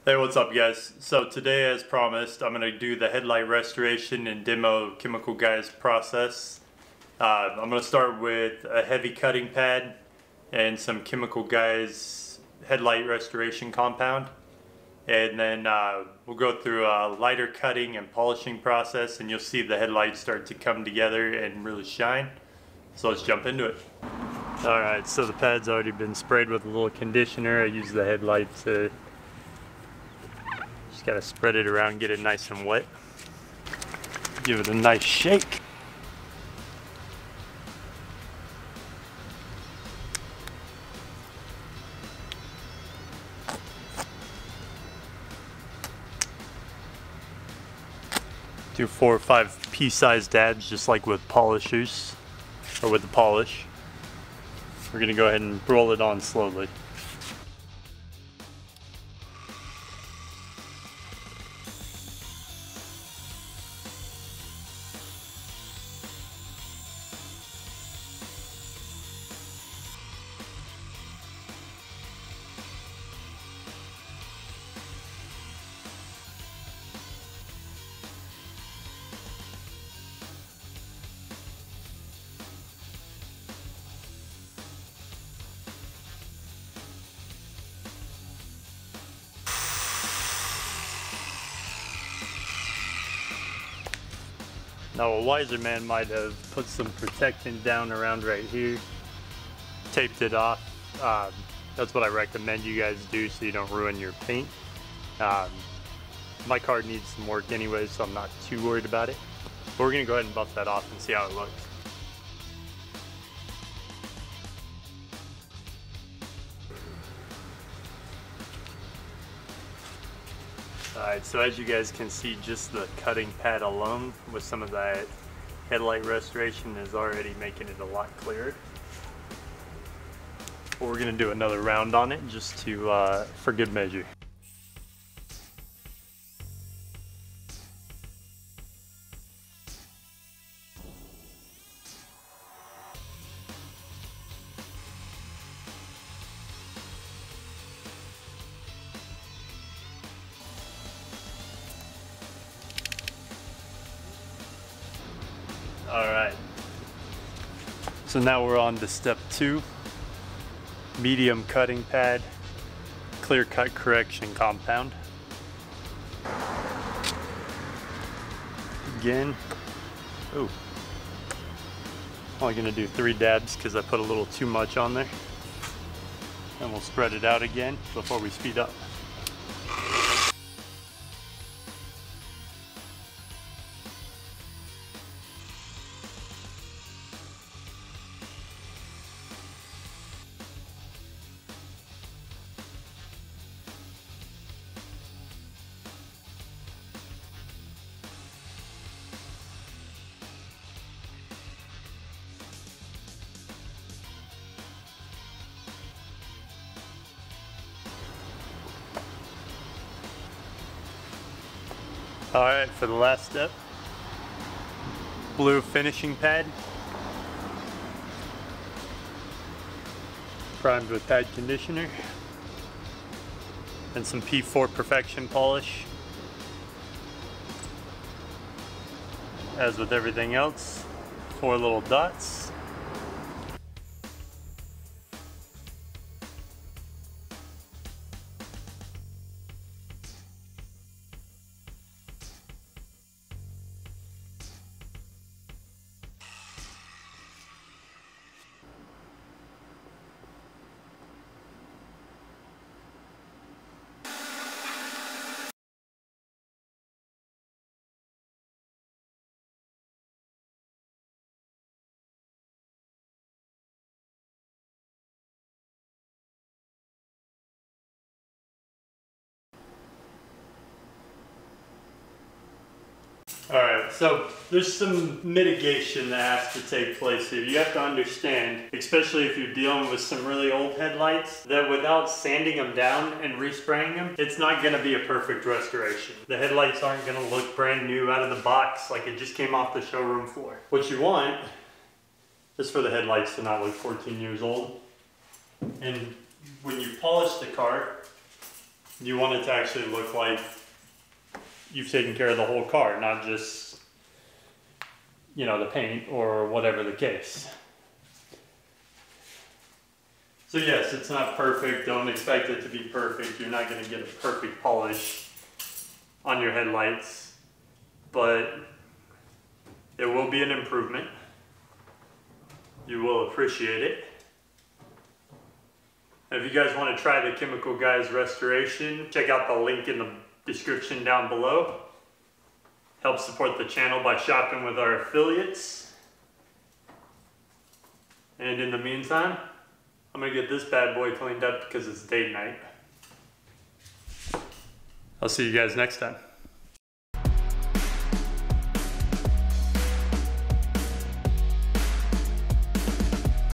Hey, what's up guys? So today, as promised, I'm going to do the headlight restoration and demo Chemical Guy's process. I'm going to start with a heavy cutting pad and some Chemical Guy's headlight restoration compound. And then we'll go through a lighter cutting and polishing process, and you'll see the headlights start to come together and really shine. So let's jump into it. Alright, so the pad's already been sprayed with a little conditioner. I use the headlight to just gotta spread it around, get it nice and wet. Give it a nice shake. Do 4 or 5 pea-sized dabs, just like with polishers, or with the polish. We're gonna go ahead and roll it on slowly. Now a wiser man might have put some protectant down around right here, taped it off. That's what I recommend you guys do so you don't ruin your paint. My car needs some work anyway, so I'm not too worried about it. But we're gonna go ahead and buff that off and see how it looks. Alright, so as you guys can see, just the cutting pad alone with some of that headlight restoration is already making it a lot clearer. But we're going to do another round on it just to for good measure. Alright, so now we're on to step 2, medium cutting pad, clear cut correction compound. Again, I'm only going to do 3 dabs because I put a little too much on there. And we'll spread it out again before we speed up. Alright, for the last step, blue finishing pad, primed with pad conditioner, and some P4 Perfection polish. As with everything else, 4 little dots. Alright, so there's some mitigation that has to take place here. You have to understand, especially if you're dealing with some really old headlights, that without sanding them down and respraying them, it's not going to be a perfect restoration. The headlights aren't going to look brand new out of the box like it just came off the showroom floor. What you want is for the headlights to not look 14 years old. And when you polish the car, You want it to actually look like you've taken care of the whole car, not just, you know, the paint or whatever the case. So yes, it's not perfect. Don't expect it to be perfect. You're not going to get a perfect polish on your headlights, but it will be an improvement. You will appreciate it. If you guys want to try the Chemical Guys Restoration, check out the link in the description down below. Help support the channel by shopping with our affiliates. And in the meantime, I'm going to get this bad boy cleaned up because it's date night. I'll see you guys next time.